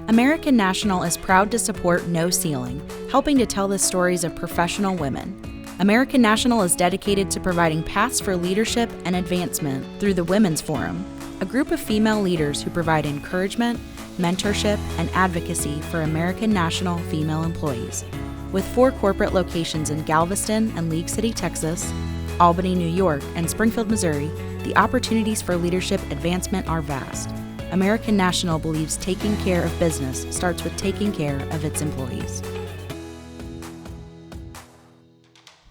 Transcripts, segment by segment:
American National is proud to support No Ceiling, helping to tell the stories of professional women. American National is dedicated to providing paths for leadership and advancement through the Women's Forum, a group of female leaders who provide encouragement, mentorship, and advocacy for American National female employees. With 4 corporate locations in Galveston and League City, Texas, Albany, New York, and Springfield, Missouri, the opportunities for leadership advancement are vast. American National believes taking care of business starts with taking care of its employees.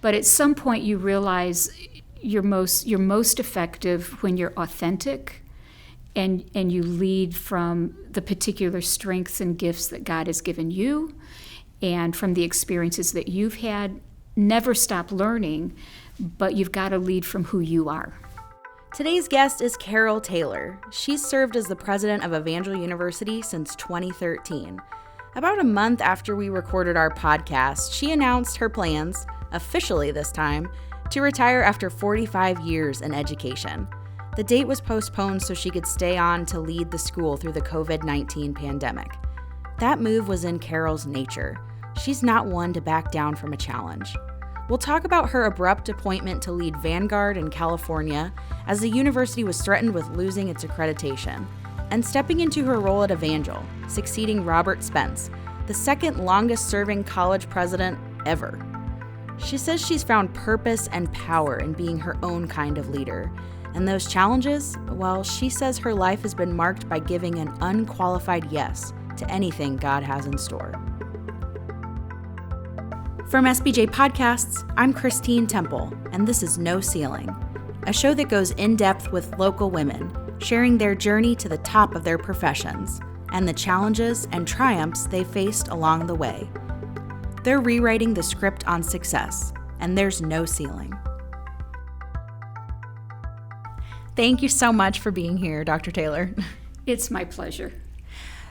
But at some point you realize you're most effective when you're authentic and you lead from the particular strengths and gifts that God has given you and from the experiences that you've had. Never stop learning, but you've got to lead from who you are. Today's guest is Carol Taylor. She's served as the president of Evangel University since 2013. About a month after we recorded our podcast, she announced her plans, officially this time, to retire after 45 years in education. The date was postponed so she could stay on to lead the school through the COVID-19 pandemic. That move was in Carol's nature. She's not one to back down from a challenge. We'll talk about her abrupt appointment to lead Vanguard in California as the university was threatened with losing its accreditation, and stepping into her role at Evangel, succeeding Robert Spence, the second longest-serving college president ever. She says she's found purpose and power in being her own kind of leader, and those challenges, well, she says her life has been marked by giving an unqualified yes to anything God has in store. From SBJ Podcasts, I'm Christine Temple, and this is No Ceiling, a show that goes in-depth with local women, sharing their journey to the top of their professions and the challenges and triumphs they faced along the way. They're rewriting the script on success, and there's no ceiling. Thank you so much for being here, Dr. Taylor. It's my pleasure.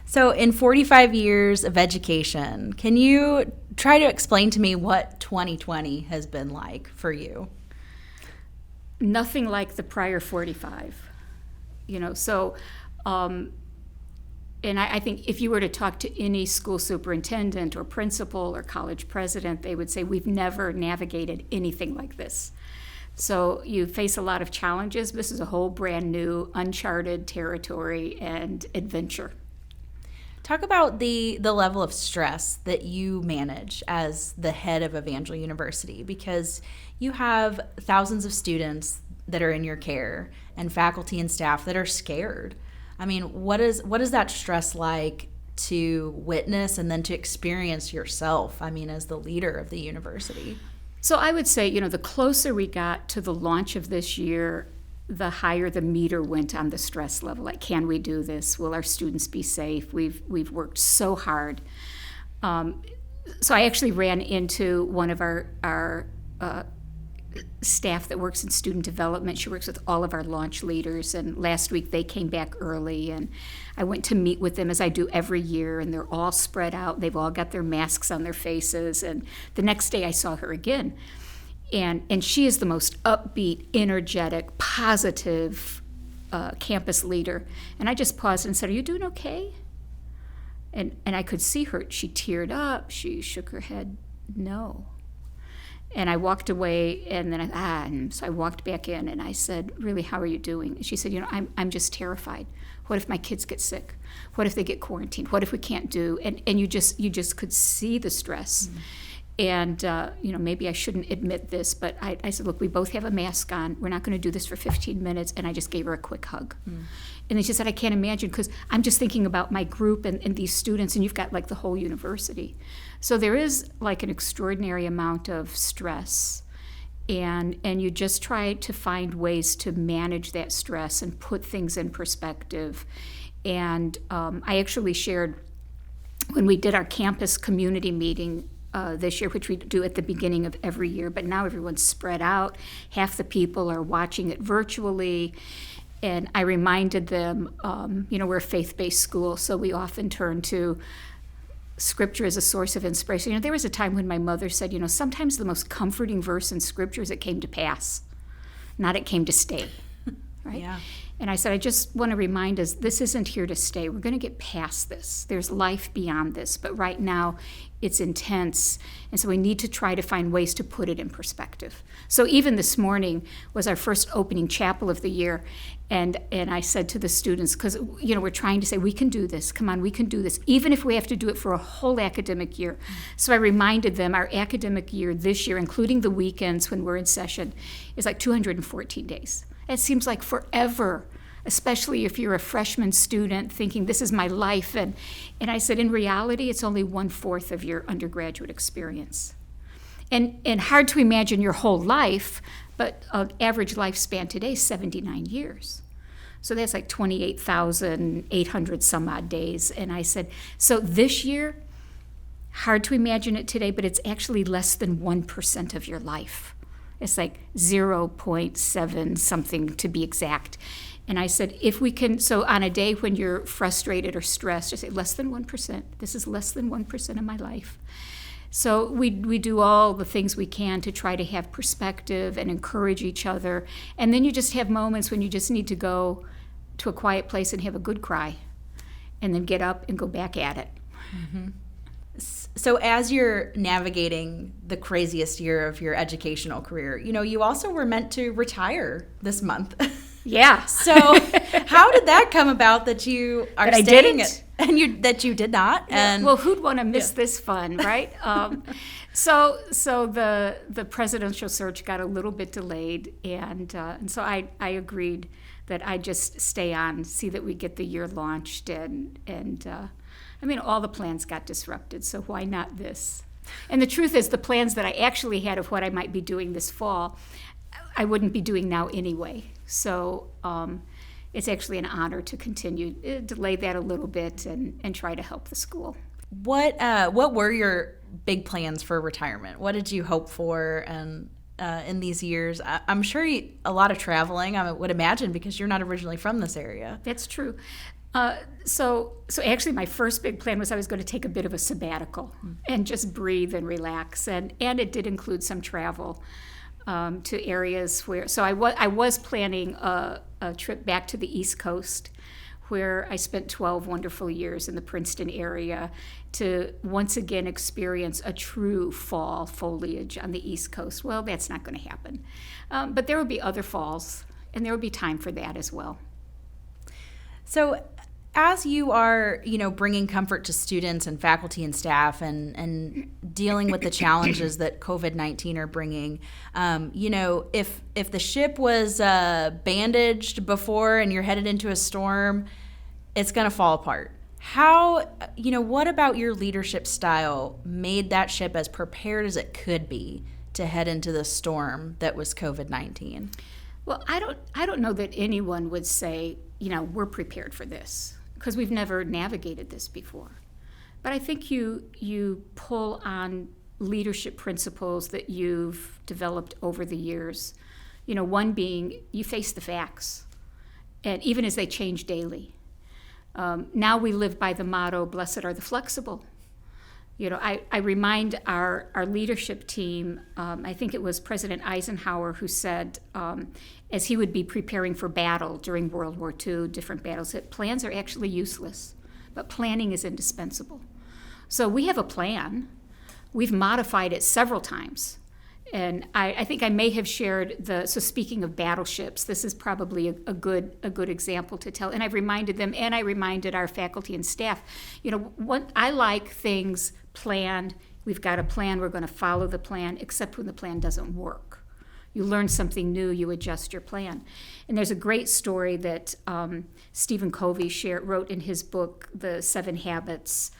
So in 45 years of education, can you try to explain to me what 2020 has been like for you? Nothing like the prior 45. And I think if you were to talk to any school superintendent or principal or college president, they would say we've never navigated anything like this. So you face a lot of challenges. This is a whole brand new, uncharted territory and adventure. Talk about the level of stress that you manage as the head of Evangel University, because you have thousands of students that are in your care and faculty and staff that are scared. I mean, what is that stress like to witness and then to experience yourself, as the leader of the university? So I would say, the closer we got to the launch of this year, the higher the meter went on the stress level. Like, can we do this? Will our students be safe? We've worked so hard. So I actually ran into one of our staff that works in student development. She works with all of our launch leaders, and last week they came back early, and I went to meet with them as I do every year, and they're all spread out. They've all got their masks on their faces, and the next day I saw her again. And she is the most upbeat, energetic, positive campus leader. And I just paused and said, "Are you doing okay?" And I could see her. She teared up. She shook her head, "No." And I walked away, and then and so I walked back in, and I said, "Really, how are you doing?" And she said, I'm just terrified. What if my kids get sick? What if they get quarantined? What if we can't do?" And you just could see the stress. Mm-hmm. And, maybe I shouldn't admit this, but I said, "Look, we both have a mask on. We're not going to do this for 15 minutes. And I just gave her a quick hug. Mm. And then she said, "I can't imagine, because I'm just thinking about my group and these students, and you've got like the whole university." So there is like an extraordinary amount of stress. And you just try to find ways to manage that stress and put things in perspective. And I actually shared, when we did our campus community meeting this year, which we do at the beginning of every year, but now everyone's spread out. Half the people are watching it virtually. And I reminded them, we're a faith-based school, so we often turn to Scripture as a source of inspiration. There was a time when my mother said, sometimes the most comforting verse in Scripture is it came to pass, not it came to stay, right? Yeah. And I said, I just want to remind us, this isn't here to stay. We're going to get past this. There's life beyond this. But right now, it's intense. And so we need to try to find ways to put it in perspective. So even this morning was our first opening chapel of the year. And I said to the students, because, we're trying to say, we can do this. Come on, we can do this, even if we have to do it for a whole academic year. So I reminded them our academic year this year, including the weekends when we're in session, is like 214 days. It seems like forever, especially if you're a freshman student thinking this is my life. And I said, in reality, it's only 1/4 of your undergraduate experience. And hard to imagine your whole life, but an average lifespan today is 79 years. So that's like 28,800 some odd days. And I said, so this year, hard to imagine it today, but it's actually less than 1% of your life. It's like 0.7 something to be exact. And I said, if we can, so on a day when you're frustrated or stressed, just say less than 1%. This is less than 1% of my life. So we do all the things we can to try to have perspective and encourage each other. And then you just have moments when you just need to go to a quiet place and have a good cry, and then get up and go back at it. Mm-hmm. So as you're navigating the craziest year of your educational career, you also were meant to retire this month. Yeah. So how did that come about that you are that staying I didn't? And that you did not? Yeah. And well, who'd want to miss this fun, right? So the presidential search got a little bit delayed, and so I agreed that I just stay on, see that we get the year launched, and all the plans got disrupted, so why not this? And the truth is, the plans that I actually had of what I might be doing this fall, I wouldn't be doing now anyway. So it's actually an honor to continue, delay that a little bit and try to help the school. What were your big plans for retirement? What did you hope for in these years? I'm sure a lot of traveling, I would imagine, because you're not originally from this area. That's true. So actually my first big plan was I was going to take a bit of a sabbatical and just breathe and relax. And it did include some travel to areas where, so I was planning a trip back to the East Coast, where I spent 12 wonderful years in the Princeton area, to once again experience a true fall foliage on the East Coast. Well, that's not going to happen. But there will be other falls, and there will be time for that as well. So as you are, bringing comfort to students and faculty and staff and dealing with the challenges that COVID-19 are bringing, if the ship was bandaged before and you're headed into a storm, it's going to fall apart. How, what about your leadership style made that ship as prepared as it could be to head into the storm that was COVID-19? Well, I don't know that anyone would say, we're prepared for this, because we've never navigated this before. But I think you pull on leadership principles that you've developed over the years. One being you face the facts, and even as they change daily. Now we live by the motto, blessed are the flexible. I remind our leadership team, I think it was President Eisenhower who said, as he would be preparing for battle during World War II, different battles, that plans are actually useless, but planning is indispensable. So we have a plan. We've modified it several times. And I think I may have shared so speaking of battleships, this is probably a good example to tell. And I've reminded them, and I reminded our faculty and staff, I like things planned. We've got a plan, we're going to follow the plan, except when the plan doesn't work. You learn something new, you adjust your plan. And there's a great story that Stephen Covey wrote in his book, The 7 Habits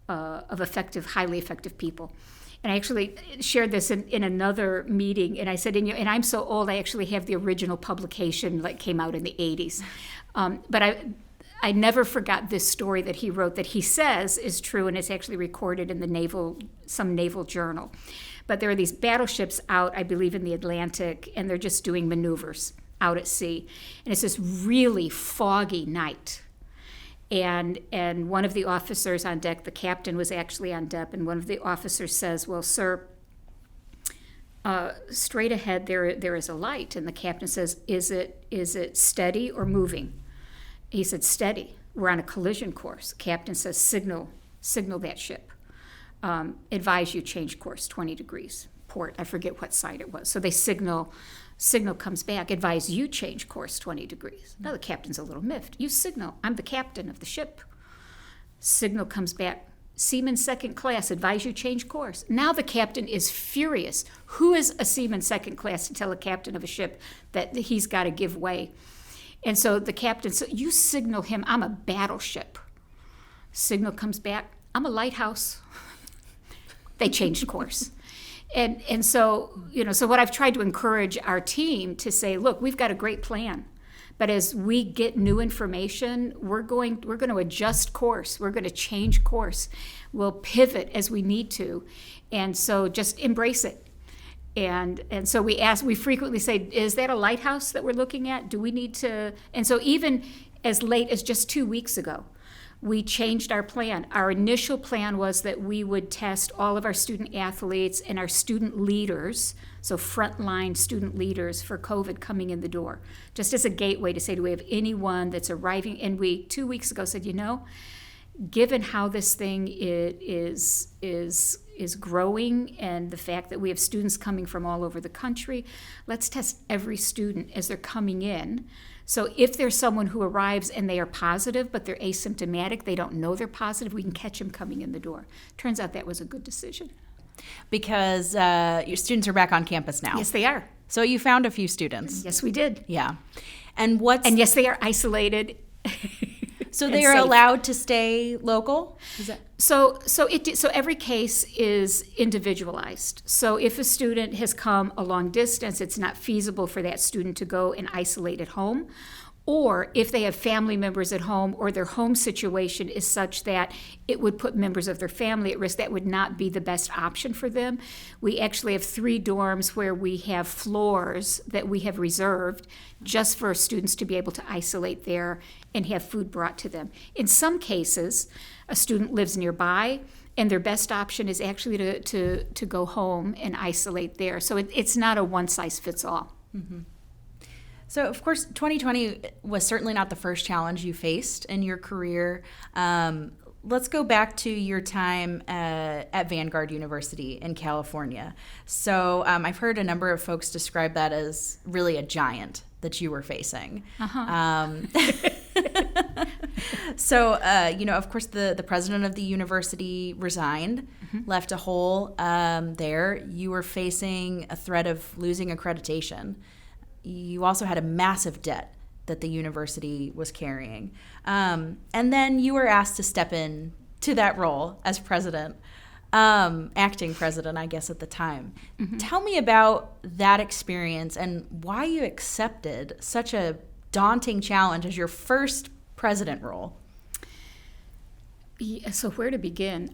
of Highly Effective People. And I actually shared this in another meeting, and I said, and I'm so old, I actually have the original publication that came out in the 80s. But I never forgot this story that he wrote that he says is true, and it's actually recorded in some naval journal. But there are these battleships out, I believe, in the Atlantic, and they're just doing maneuvers out at sea. And it's this really foggy night. And one of the officers on deck, the captain was actually on deck, and one of the officers says, well, sir, straight ahead there is a light, and the captain says, is it steady or moving? He said, steady. We're on a collision course. Captain says, signal that ship. Advise you change course 20 degrees. Port, I forget what side it was. So they signal comes back, advise you change course 20 degrees. Now the captain's a little miffed. You signal, I'm the captain of the ship. Signal comes back, Seaman second class, advise you change course. Now the captain is furious. Who is a seaman second class to tell a captain of a ship that he's got to give way? And so the captain, so you signal him, I'm a battleship. Signal comes back, I'm a lighthouse. They changed course. And so, so what I've tried to encourage our team to say, look, we've got a great plan. But as we get new information, we're going to adjust course. We're going to change course. We'll pivot as we need to. And so just embrace it. And so we frequently say, is that a lighthouse that we're looking at? Do we need to? And so even as late as just 2 weeks ago, we changed our plan. Our initial plan was that we would test all of our student athletes and our student leaders, so frontline student leaders, for COVID coming in the door, just as a gateway to say, do we have anyone that's arriving? And we 2 weeks ago said, given how this thing is growing and the fact that we have students coming from all over the country, let's test every student as they're coming in. So if there's someone who arrives and they are positive, but they're asymptomatic, they don't know they're positive, we can catch them coming in the door. Turns out that was a good decision. Because your students are back on campus now. Yes, they are. So you found a few students. Yes, we did. Yeah. And yes, they are isolated. So they are allowed to stay local? So every case is individualized. So if a student has come a long distance, it's not feasible for that student to go and isolate at home. Or if they have family members at home or their home situation is such that it would put members of their family at risk, that would not be the best option for them. We actually have 3 dorms where we have floors that we have reserved just for students to be able to isolate there and have food brought to them. In some cases, a student lives nearby and their best option is actually to go home and isolate there. So it's not a one-size-fits-all. Mm-hmm. So, of course, 2020 was certainly not the first challenge you faced in your career. Let's go back to your time at Vanguard University in California. So I've heard a number of folks describe that as really a giant that you were facing. Uh-huh. So, of course, the president of the university resigned, mm-hmm. left a hole there. You were facing a threat of losing accreditation. You also had a massive debt that the university was carrying. And then you were asked to step in to that role as president, acting president, I guess, at the time. Mm-hmm. Tell me about that experience and why you accepted such a daunting challenge as your first president role. Yeah, so where to begin?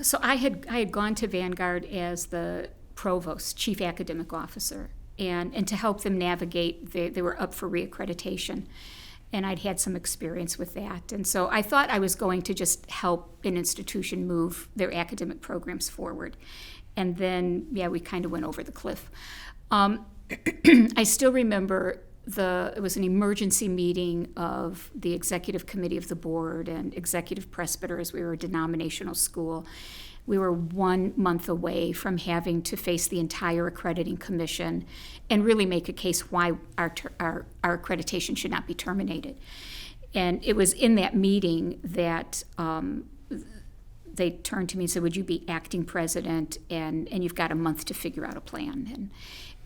So I had gone to Vanguard as the provost, chief academic officer, and to help them navigate, they were up for reaccreditation. And I'd had some experience with that. And so I thought I was going to just help an institution move their academic programs forward. And then, we kind of went over the cliff. I still remember it was an emergency meeting of the executive committee of the board and executive presbyters. We were a denominational school. We were 1 month away from having to face the entire accrediting commission and really make a case why our accreditation should not be terminated. And it was in that meeting that they turned to me and said, would you be acting president? And you've got a month to figure out a plan.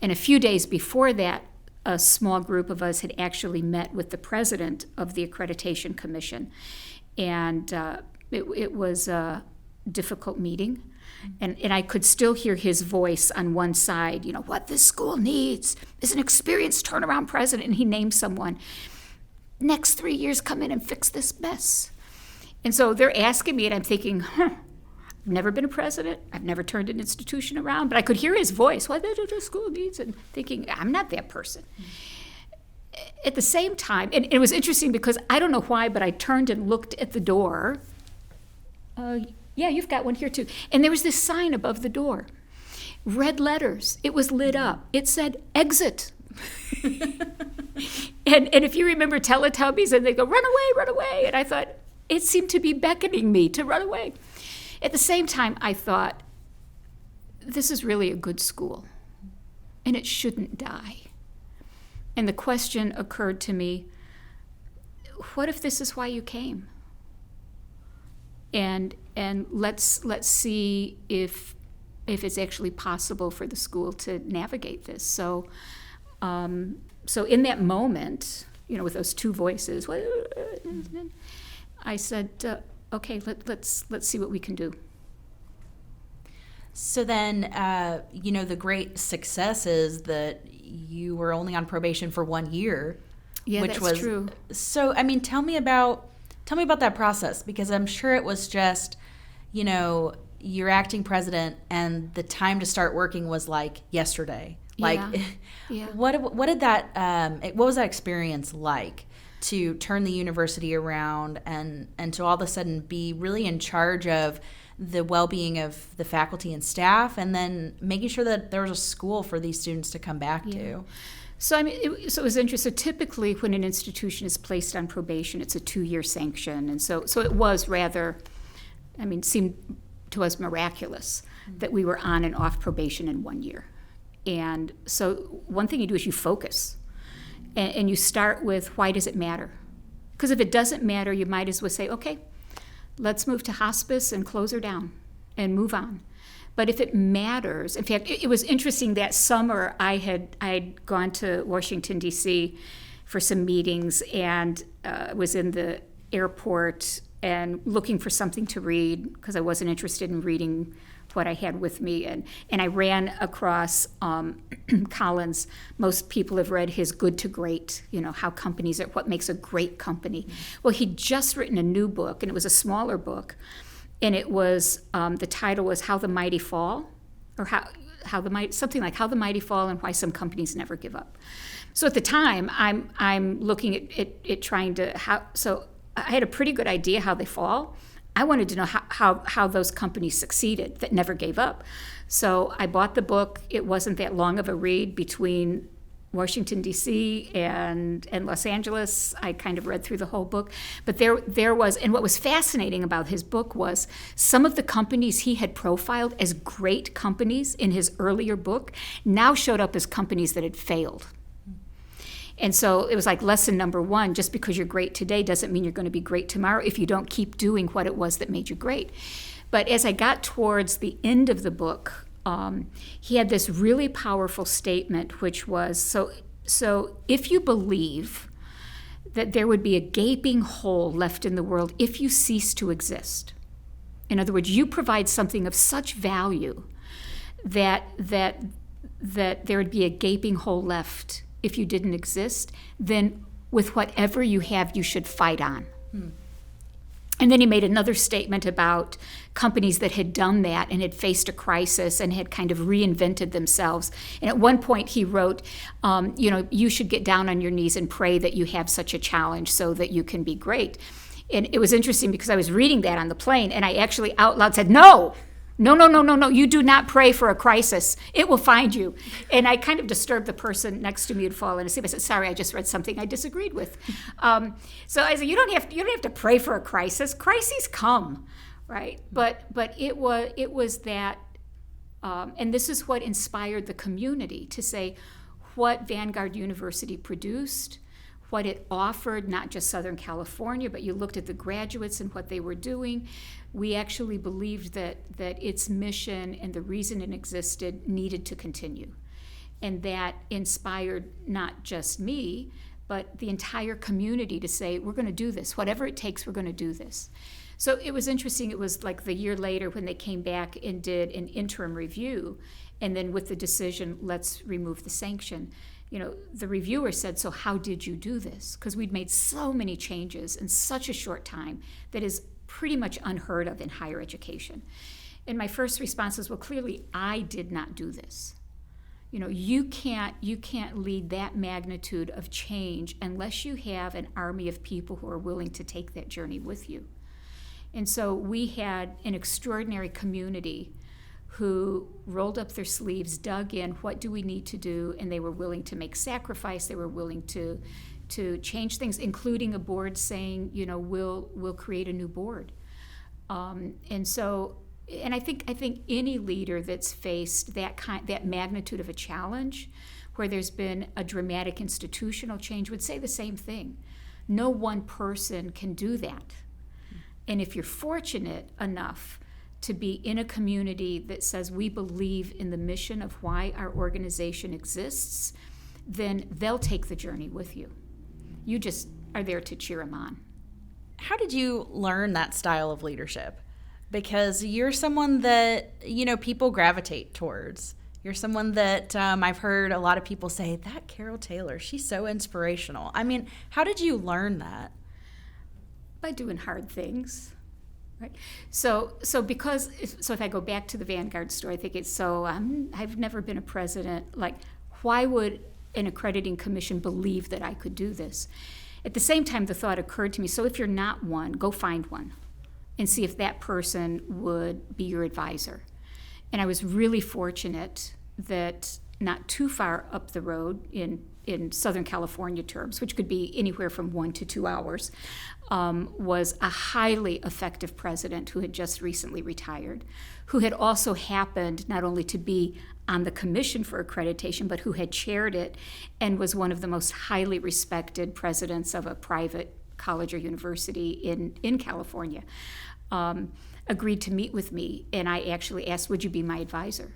And a few days before that, a small group of us had actually met with the president of the accreditation commission. And it was a difficult meeting. And I could still hear his voice on one side, what this school needs is an experienced turnaround president. And he named someone. Next 3 years, come in and fix this mess. And so they're asking me, and I'm thinking, I've never been a president. I've never turned an institution around. But I could hear his voice, what the school needs, and thinking, I'm not that person. At the same time, and it was interesting because I don't know why, but I turned and looked at the door. Yeah, you've got one here too. And there was this sign above the door. red letters. It was lit up. It said exit. and if you remember Teletubbies, and they go, run away, run away. And I thought, it seemed to be beckoning me to run away. At the same time, I thought, this is really a good school, and it shouldn't die. And the question occurred to me, what if this is why you came? And let's see if it's actually possible for the school to navigate this. So in that moment, with those two voices, I said, okay, let's see what we can do. So then, the great success is that you were only on probation for 1 year. Yeah, which that's was true. So, tell me about that process, because I'm sure it was just, you're acting president and the time to start working was like yesterday. Like, yeah. What was that experience like to turn the university around and to all of a sudden be really in charge of the well-being of the faculty and staff, and then making sure that there was a school for these students to come back to? So it was interesting. So typically, when an institution is placed on probation, it's a 2-year sanction, and so it was rather, seemed to us miraculous that we were on and off probation in 1 year. And so one thing you do is you focus, and you start with, why does it matter? Because if it doesn't matter, you might as well say, okay, let's move to hospice and close her down and move on. But if it matters, in fact, it was interesting that summer I'd gone to Washington, D.C. for some meetings, and was in the airport and looking for something to read because I wasn't interested in reading what I had with me. And I ran across Collins. Most people have read his Good to Great, how companies are, what makes a great company. Well, he'd just written a new book, and it was a smaller book. And it was, the title was How the Mighty Fall, or how the Mighty Fall and Why Some Companies Never Give Up. So at the time, I'm looking at trying to, so I had a pretty good idea how they fall. I wanted to know how those companies succeeded that never gave up. So I bought the book. It wasn't that long of a read between Washington, D.C. and Los Angeles. I kind of read through the whole book. But there was, and what was fascinating about his book was some of the companies he had profiled as great companies in his earlier book now showed up as companies that had failed. And so it was like lesson number one, just because you're great today doesn't mean you're going to be great tomorrow if you don't keep doing what it was that made you great. But as I got towards the end of the book, he had this really powerful statement, which was, so if you believe that there would be a gaping hole left in the world if you cease to exist, in other words, you provide something of such value that there would be a gaping hole left if you didn't exist, then with whatever you have, you should fight on. And then he made another statement about companies that had done that and had faced a crisis and had kind of reinvented themselves. And at one point he wrote, you should get down on your knees and pray that you have such a challenge so that you can be great. And it was interesting because I was reading that on the plane, and I actually out loud said, No, you do not pray for a crisis. It will find you. And I kind of disturbed the person next to me who'd fallen asleep. I said, sorry, I just read something I disagreed with. So I said, you don't have to pray for a crisis. Crises come, right? But it was that, and this is what inspired the community to say what Vanguard University produced, what it offered, not just Southern California, but you looked at the graduates and what they were doing. We actually believed that its mission and the reason it existed needed to continue. And that inspired not just me, but the entire community to say, we're going to do this. Whatever it takes, we're going to do this. So it was interesting. It was like the year later when they came back and did an interim review, and then with the decision, let's remove the sanction. The reviewer said, so how did you do this? Because we'd made so many changes in such a short time that is pretty much unheard of in higher education. And my first response was, well, clearly I did not do this. You can't lead that magnitude of change unless you have an army of people who are willing to take that journey with you. And so we had an extraordinary community who rolled up their sleeves, dug in, what do we need to do, and they were willing to make sacrifice. They were willing to change things, including a board saying, we'll create a new board. And I think any leader that's faced that magnitude of a challenge, where there's been a dramatic institutional change, would say the same thing. No one person can do that. And if you're fortunate enough to be in a community that says we believe in the mission of why our organization exists, then they'll take the journey with you. You just are there to cheer them on. How did you learn that style of leadership? Because you're someone that, people gravitate towards. You're someone that I've heard a lot of people say, that Carol Taylor, she's so inspirational. I mean, how did you learn that? By doing hard things, right? So if I go back to the Vanguard story, I think it's I've never been a president. Like, why would an accrediting commission believe that I could do this? At the same time, the thought occurred to me, so if you're not one, go find one and see if that person would be your advisor. And I was really fortunate that not too far up the road in Southern California terms, which could be anywhere from 1 to 2 hours, was a highly effective president who had just recently retired, who had also happened not only to be on the commission for accreditation, but who had chaired it and was one of the most highly respected presidents of a private college or university in California. Agreed to meet with me, and I actually asked, would you be my advisor?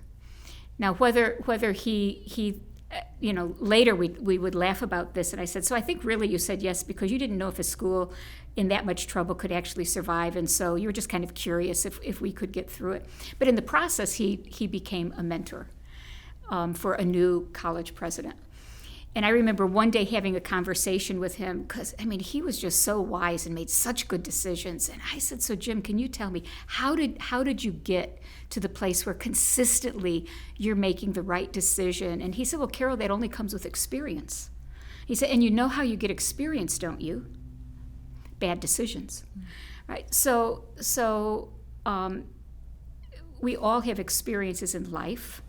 Now, whether he later we would laugh about this, and I said, so I think really you said yes because you didn't know if a school in that much trouble could actually survive, and so you were just kind of curious if we could get through it. But in the process, he became a mentor for a new college president. And I remember one day having a conversation with him because, he was just so wise and made such good decisions. And I said, so Jim, can you tell me, how did you get to the place where consistently you're making the right decision? And he said, well, Carol, that only comes with experience. He said, and you know how you get experience, don't you? Bad decisions, right? So we all have experiences in life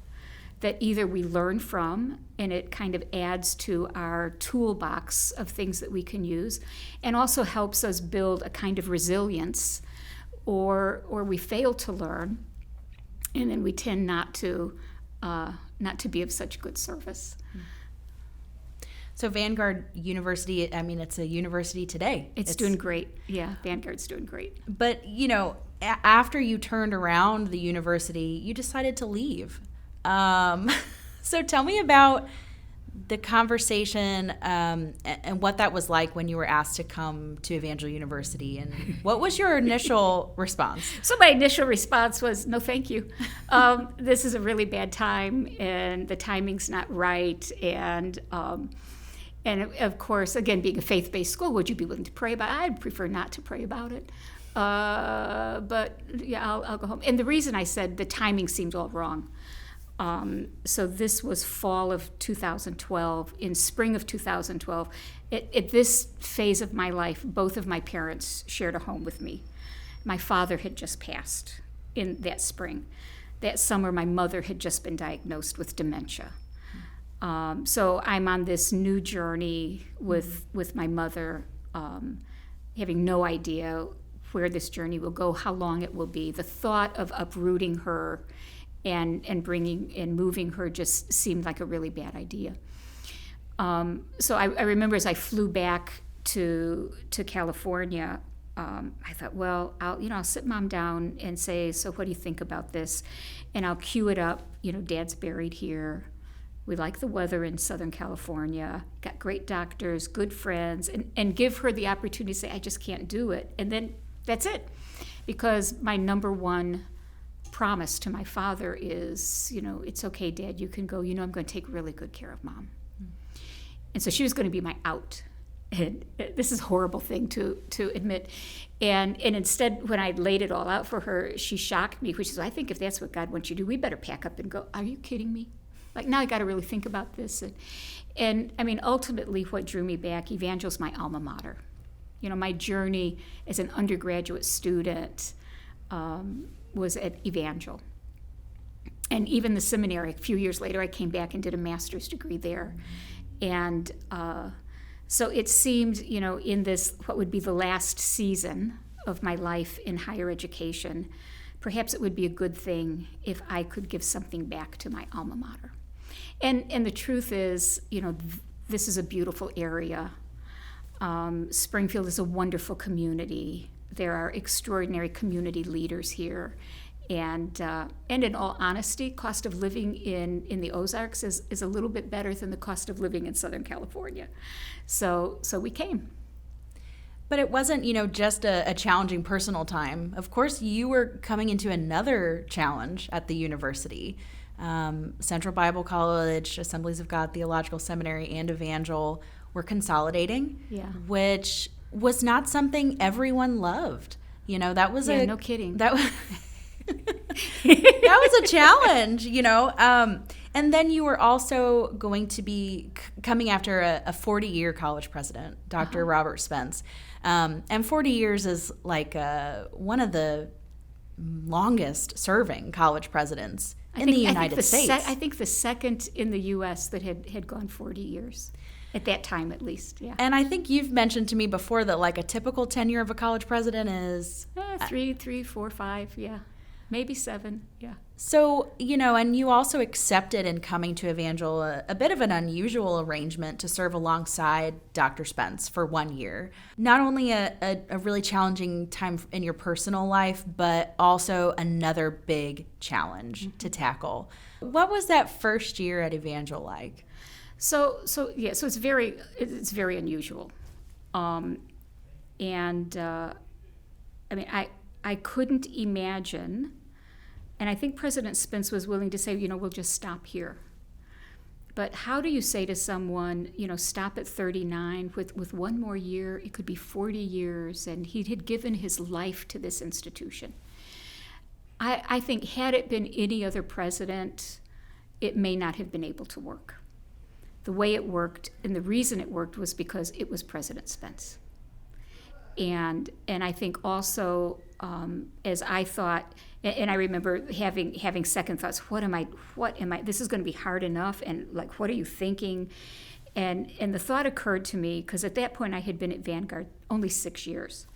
that either we learn from, and it kind of adds to our toolbox of things that we can use, and also helps us build a kind of resilience, or we fail to learn, and then we tend not to be of such good service. So Vanguard University, it's a university today. It's doing great. Yeah, Vanguard's doing great. But, after you turned around the university, you decided to leave. So tell me about the conversation and what that was like when you were asked to come to Evangel University, and what was your initial response? So my initial response was, no, thank you. This is a really bad time, and the timing's not right. And of course, again, being a faith-based school, would you be willing to pray about it? I'd prefer not to pray about it. But yeah, I'll go home. And the reason I said the timing seemed all wrong. So this was fall of 2012. In spring of 2012, at this phase of my life, both of my parents shared a home with me. My father had just passed in that spring. That summer, my mother had just been diagnosed with dementia. So I'm on this new journey with my mother, having no idea where this journey will go, how long it will be. The thought of uprooting her and bringing and moving her just seemed like a really bad idea. So I remember as I flew back to California, I thought, well, I'll sit Mom down and say, so what do you think about this? And I'll cue it up. Dad's buried here. We like the weather in Southern California. Got great doctors, good friends, and give her the opportunity to say, I just can't do it. And then that's it, because my number one promise to my father is, it's okay, Dad, you can go. I'm going to take really good care of Mom. And so she was going to be my out. And this is a horrible thing to admit. And instead, when I laid it all out for her, she shocked me, which is, I think if that's what God wants you to do, we better pack up and go. Are you kidding me? Like, now I got to really think about this. And ultimately what drew me back, Evangel's my alma mater. My journey as an undergraduate student was at Evangel. And even the seminary, a few years later, I came back and did a master's degree there. And so it seemed, in this, what would be the last season of my life in higher education, perhaps it would be a good thing if I could give something back to my alma mater. And the truth is, this is a beautiful area. Springfield is a wonderful community. There are extraordinary community leaders here. And in all honesty, cost of living in the Ozarks is a little bit better than the cost of living in Southern California. So we came. But it wasn't, just a challenging personal time. Of course, you were coming into another challenge at the university. Central Bible College, Assemblies of God Theological Seminary, and Evangel were consolidating, which was not something everyone loved. That was no kidding. That was that was a challenge, and then you were also going to be coming after a 40-year college president, Dr. Robert Spence. And 40 years is like one of the longest serving college presidents in the United States. I think the second in the U.S. that had gone 40 years. At that time, at least, yeah. And I think you've mentioned to me before that like a typical tenure of a college president is... 3, 4, 5, yeah. Maybe 7, yeah. So, and you also accepted in coming to Evangel a bit of an unusual arrangement to serve alongside Dr. Spence for 1 year. Not only a really challenging time in your personal life, but also another big challenge to tackle. What was that first year at Evangel like? So it's very unusual. I couldn't imagine, and I think President Spence was willing to say, we'll just stop here. But how do you say to someone, stop at 39 with one more year? It could be 40 years, and he had given his life to this institution. I think had it been any other president, it may not have been able to work. The way it worked, and the reason it worked, was because it was President Spence. And I think also, as I thought, and I remember having second thoughts, what am I, this is going to be hard enough, and like, what are you thinking? And the thought occurred to me, because at that point I had been at Vanguard only 6 years.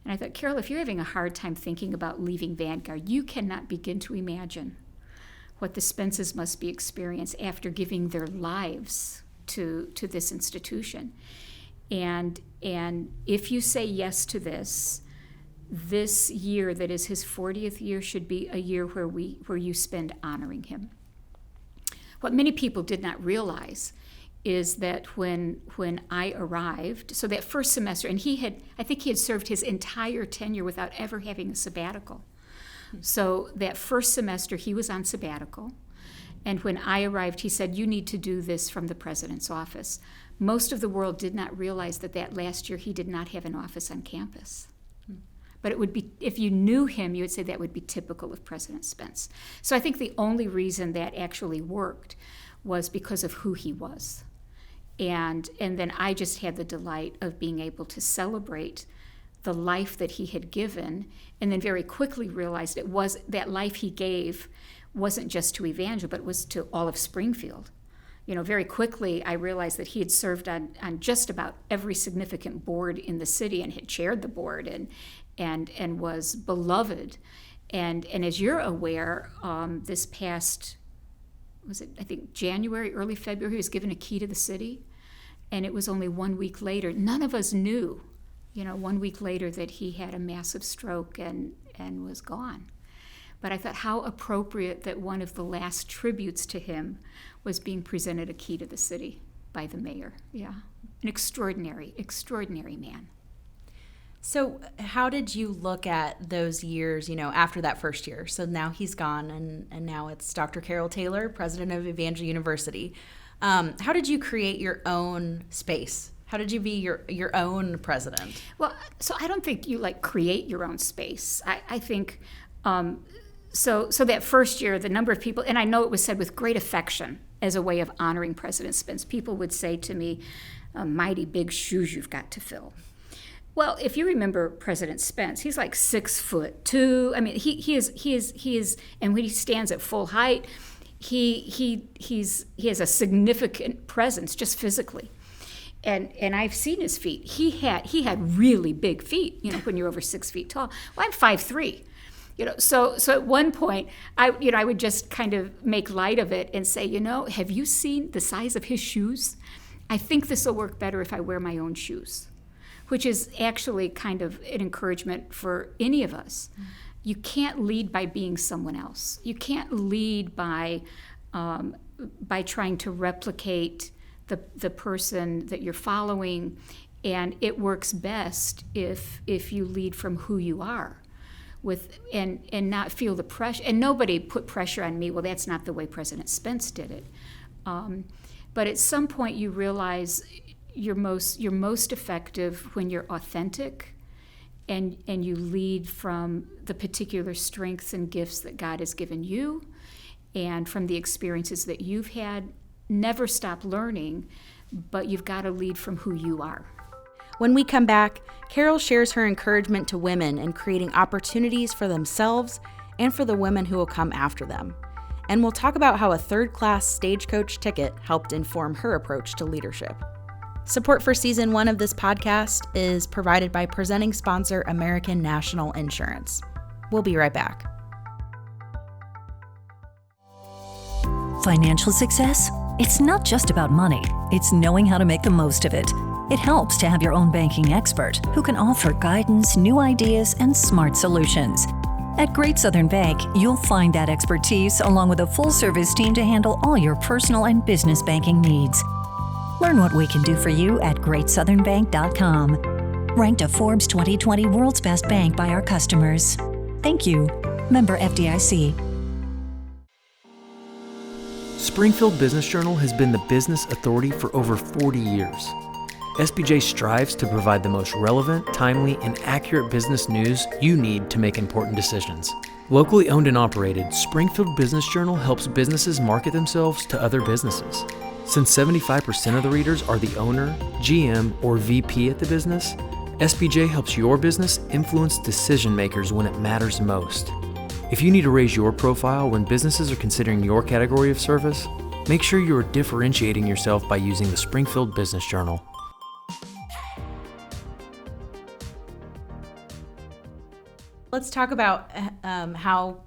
And I thought, Carol, if you're having a hard time thinking about leaving Vanguard, you cannot begin to imagine what the Spences must be experiencing after giving their lives to this institution. And if you say yes to this year that is his 40th year should be a year where you spend honoring him. What many people did not realize is that when I arrived, so that first semester, and I think he had served his entire tenure without ever having a sabbatical. So that first semester, he was on sabbatical. And when I arrived, he said, you need to do this from the president's office. Most of the world did not realize that last year he did not have an office on campus. But it would be, if you knew him, you would say that would be typical of President Spence. So I think the only reason that actually worked was because of who he was. And then I just had the delight of being able to celebrate the life that he had given, and then very quickly realized it was that life he gave wasn't just to Evangel, but was to all of Springfield. Very quickly I realized that he had served on just about every significant board in the city and had chaired the board and was beloved. And as you're aware, this past, was it, I think January, early February, he was given a key to the city, and it was only 1 week later. None of us knew 1 week later that he had a massive stroke and was gone. But I thought how appropriate that one of the last tributes to him was being presented a key to the city by the mayor. Yeah, an extraordinary, extraordinary man. So how did you look at those years, after that first year? So now he's gone, and now it's Dr. Carol Taylor, president of Evangel University. How did you create your own space? How did you be your own president? Well, so I don't think you create your own space. I think so that first year, the number of people, and I know it was said with great affection as a way of honoring President Spence. People would say to me, mighty big shoes you've got to fill. Well, if you remember President Spence, he's like 6'2". I mean, he is, and when he stands at full height, he has a significant presence just physically. And I've seen his feet. He had really big feet, when you're over 6 feet tall. Well, I'm 5'3". So at one point, I would just kind of make light of it and say, have you seen the size of his shoes? I think this will work better if I wear my own shoes, which is actually kind of an encouragement for any of us. Mm-hmm. You can't lead by being someone else. You can't lead by trying to replicate the person that you're following, and it works best if you lead from who you are, and not feel the pressure. And nobody put pressure on me. Well, that's not the way President Spence did it. But at some point, you realize you're most effective when you're authentic, and you lead from the particular strengths and gifts that God has given you, and from the experiences that you've had. Never stop learning, but you've got to lead from who you are. When we come back, Carol shares her encouragement to women in creating opportunities for themselves and for the women who will come after them. And we'll talk about how a third-class Stagecoach ticket helped inform her approach to leadership. Support for Season 1 of this podcast is provided by presenting sponsor American National Insurance. We'll be right back. Financial success? It's not just about money. It's knowing how to make the most of it. It helps to have your own banking expert who can offer guidance, new ideas, and smart solutions. At Great Southern Bank, you'll find that expertise along with a full-service team to handle all your personal and business banking needs. Learn what we can do for you at greatsouthernbank.com. Ranked a Forbes 2020 World's Best Bank by our customers. Thank you. Member FDIC. Springfield Business Journal has been the business authority for over 40 years. SBJ strives to provide the most relevant, timely, and accurate business news you need to make important decisions. Locally owned and operated, Springfield Business Journal helps businesses market themselves to other businesses. Since 75% of the readers are the owner, GM, or VP at the business, SBJ helps your business influence decision makers when it matters most. If you need to raise your profile when businesses are considering your category of service, make sure you are differentiating yourself by using the Springfield Business Journal. Let's talk about how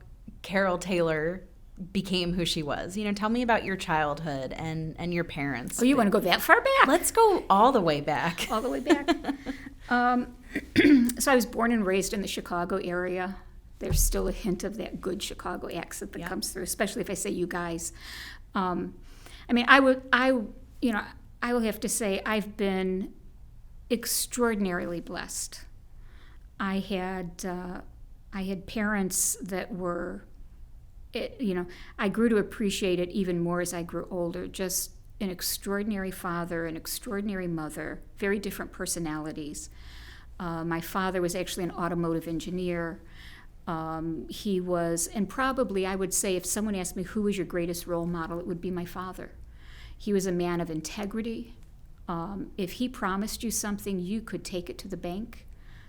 Carol Taylor became who she was. Tell me about your childhood and your parents. Oh, you want to go that far back? Let's go all the way back. All the way back. So I was born and raised in the Chicago area. There's still a hint of that good Chicago accent that comes through, especially if I say you guys. I will have to say I've been extraordinarily blessed. I had parents that were, I grew to appreciate it even more as I grew older. Just an extraordinary father, an extraordinary mother, very different personalities. My father was actually an automotive engineer. He was, and probably I would say if someone asked me who was your greatest role model, it would be my father. He was a man of integrity. If he promised you something, you could take it to the bank.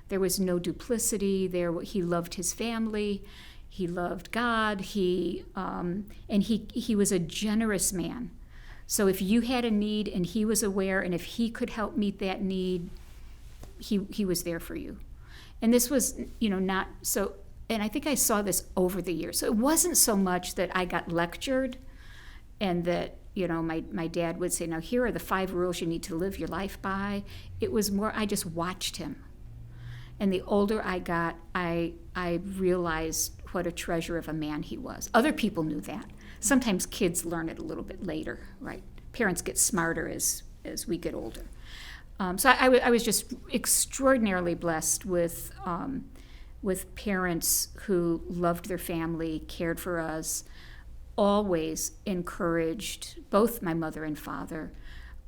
There was no duplicity. He loved his family. He loved God. He was a generous man. So if you had a need and he was aware, and if he could help meet that need, he was there for you. And this was, not so. And I think I saw this over the years. So it wasn't so much that I got lectured and that, my dad would say, now here are the 5 rules you need to live your life by. It was more, I just watched him. And the older I got, I realized what a treasure of a man he was. Other people knew that. Sometimes kids learn it a little bit later, right? Parents get smarter as we get older. So I was just extraordinarily blessed with parents who loved their family, cared for us, always encouraged both my mother and father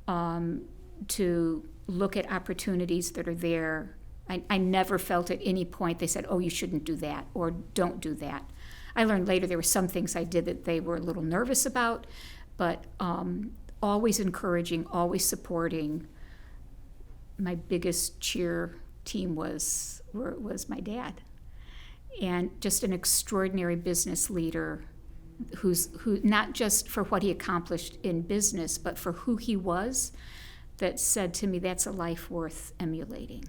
to look at opportunities that are there. I never felt at any point they said, oh, you shouldn't do that or don't do that. I learned later there were some things I did that they were a little nervous about, but always encouraging, always supporting. My biggest cheer team was my dad, and just an extraordinary business leader who not just for what he accomplished in business, but for who he was, that said to me, that's a life worth emulating.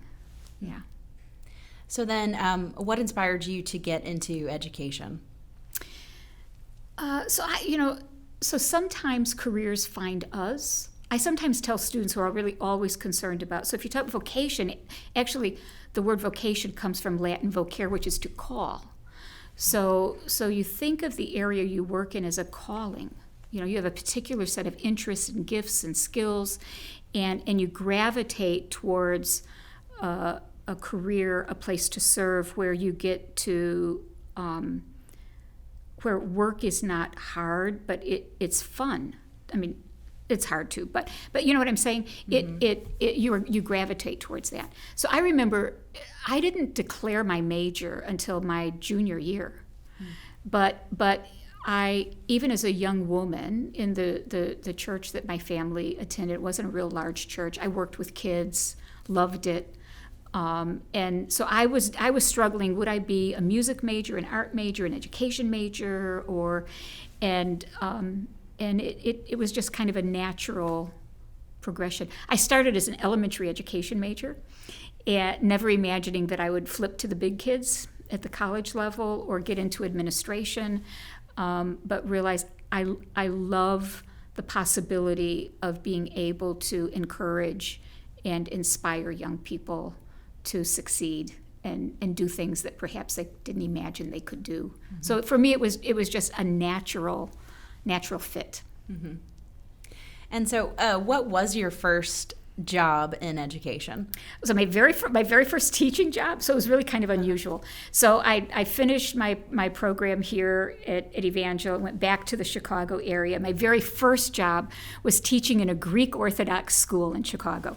Yeah. So then, what inspired you to get into education? So sometimes careers find us. I sometimes tell students who are really always concerned about, so if you talk vocation, actually the word vocation comes from Latin vocare, which is to call. So you think of the area you work in as a calling. You have a particular set of interests and gifts and skills, and you gravitate towards a career, a place to serve where you get to, where work is not hard, but it's fun. I mean, it's hard too, but you know what I'm saying? Mm-hmm. You gravitate towards that. So I remember I didn't declare my major until my junior year, but I, even as a young woman in the church that my family attended, it wasn't a real large church. I worked with kids, loved it. And so I was struggling. Would I be a music major, an art major, an education major, and it was just kind of a natural progression. I started as an elementary education major, and never imagining that I would flip to the big kids at the college level or get into administration, but realized I love the possibility of being able to encourage and inspire young people to succeed and do things that perhaps they didn't imagine they could do. Mm-hmm. So for me, it was just a natural fit. Mm-hmm. And so what was your first job in education? So my very first teaching job, so it was really kind of unusual. So I finished my program here at Evangel and went back to the Chicago area. My very first job was teaching in a Greek Orthodox school in Chicago.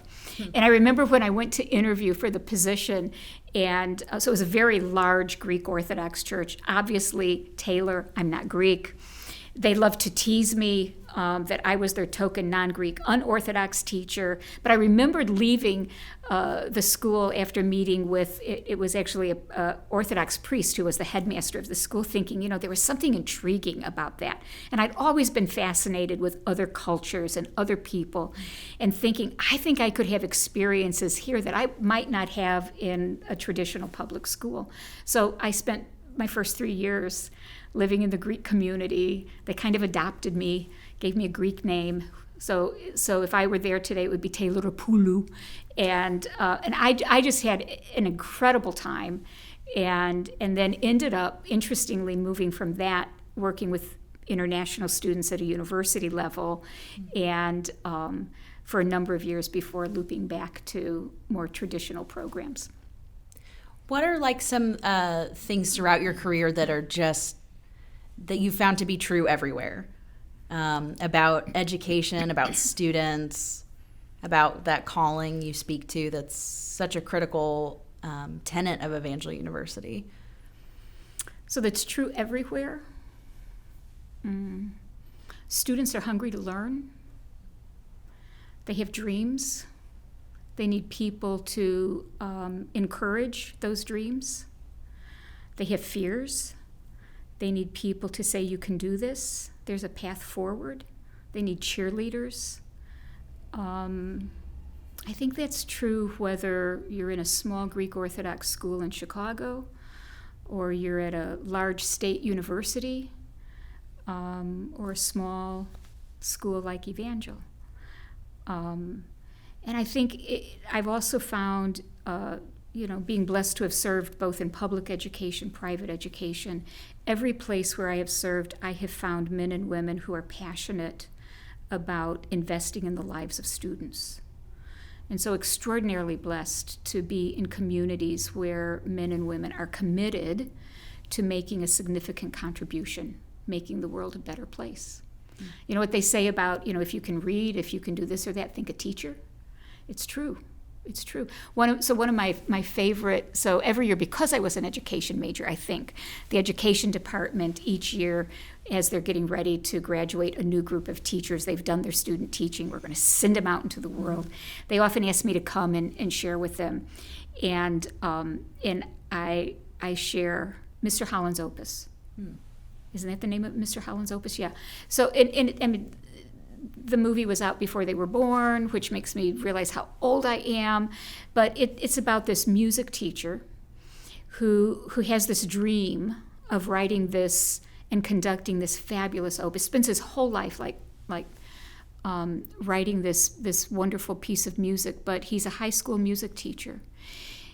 And I remember when I went to interview for the position, and so it was a very large Greek Orthodox church. Obviously, Taylor, I'm not Greek. They loved to tease me that I was their token non-Greek unorthodox teacher. But I remembered leaving the school after meeting with, it was actually an Orthodox priest who was the headmaster of the school, thinking, there was something intriguing about that. And I'd always been fascinated with other cultures and other people, and thinking, I think I could have experiences here that I might not have in a traditional public school. So I spent my first 3 years living in the Greek community. They kind of adopted me, gave me a Greek name. So if I were there today, it would be Tayloropulu. And I just had an incredible time, and then ended up, interestingly, moving from that, working with international students at a university level, and for a number of years before looping back to more traditional programs. What are like some things throughout your career that are just that you found to be true everywhere, about education, about students, about that calling you speak to that's such a critical tenet of Evangel University? So that's true everywhere. Students are hungry to learn. They have dreams. They need people to encourage those dreams. They have fears. They need people to say, you can do this. There's a path forward. They need cheerleaders. I think that's true whether you're in a small Greek Orthodox school in Chicago, or you're at a large state university, or a small school like Evangel. And I think I've also found, being blessed to have served both in public education, private education, every place where I have served, I have found men and women who are passionate about investing in the lives of students. And so extraordinarily blessed to be in communities where men and women are committed to making a significant contribution, making the world a better place. You know what they say about, if you can read, if you can do this or that, think a teacher. It's true. It's true. One of my favorite, so every year, because I was an education major, I think, the education department each year, as they're getting ready to graduate a new group of teachers, they've done their student teaching, we're going to send them out into the world. They often ask me to come and share with them. And I share Mr. Holland's Opus. Isn't that the name of Mr. Holland's Opus? Yeah. So, and the movie was out before they were born, which makes me realize how old I am. But it's about this music teacher who has this dream of writing this and conducting this fabulous opus. Spends his whole life writing this wonderful piece of music, but he's a high school music teacher.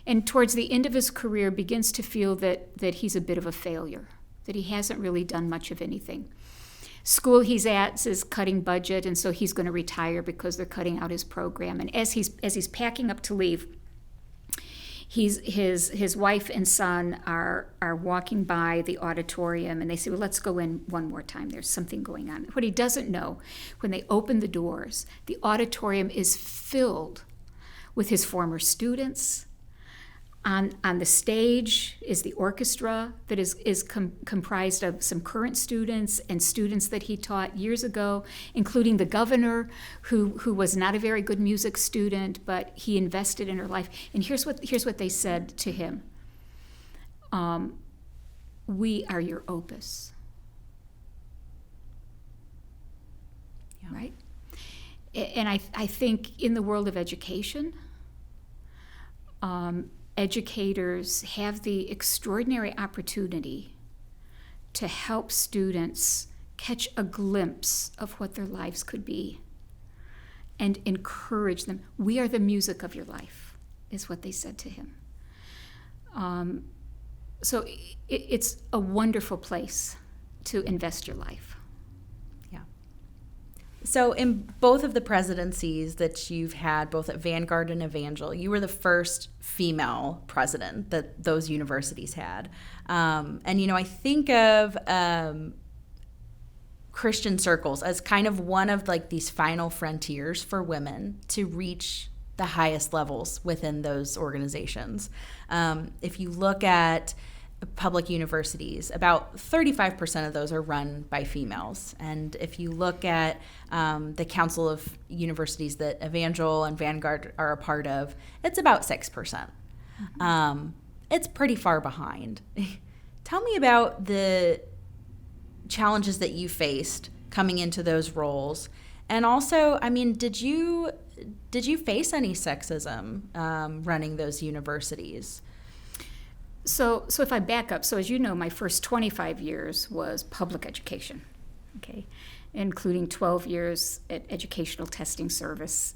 And towards the end of his career begins to feel that he's a bit of a failure, that he hasn't really done much of anything. School he's at is cutting budget, and so he's going to retire because they're cutting out his program. And as he's packing up to leave, his wife and son are walking by the auditorium, and they say, well, let's go in one more time. There's something going on. What he doesn't know, when they open the doors, the auditorium is filled with his former students. On the stage is the orchestra that is comprised of some current students and students that he taught years ago, including the governor, who was not a very good music student, but he invested in her life. And here's what they said to him. We are your opus. Yeah. Right? And I think in the world of education, educators have the extraordinary opportunity to help students catch a glimpse of what their lives could be and encourage them. We are the music of your life, is what they said to him. So it's a wonderful place to invest your life. So in both of the presidencies that you've had, both at Vanguard and Evangel, you were the first female president that those universities had. And, I think of Christian circles as kind of one of these final frontiers for women to reach the highest levels within those organizations. If you look at public universities, about 35% of those are run by females. And if you look at the Council of Universities that Evangel and Vanguard are a part of, it's about 6%. It's pretty far behind. Tell me about the challenges that you faced coming into those roles. And also, did you face any sexism running those universities? So if I back up, so as you know, my first 25 years was public education, okay, including 12 years at Educational Testing Service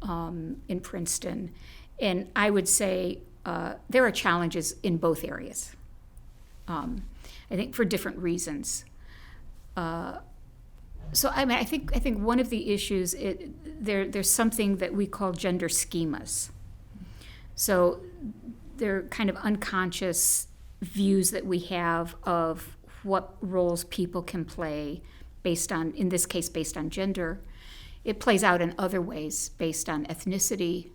in Princeton. And I would say there are challenges in both areas, I think for different reasons. So I think one of the issues, there's something that we call gender schemas. So they're kind of unconscious views that we have of what roles people can play based on, in this case, based on gender. It plays out in other ways, based on ethnicity,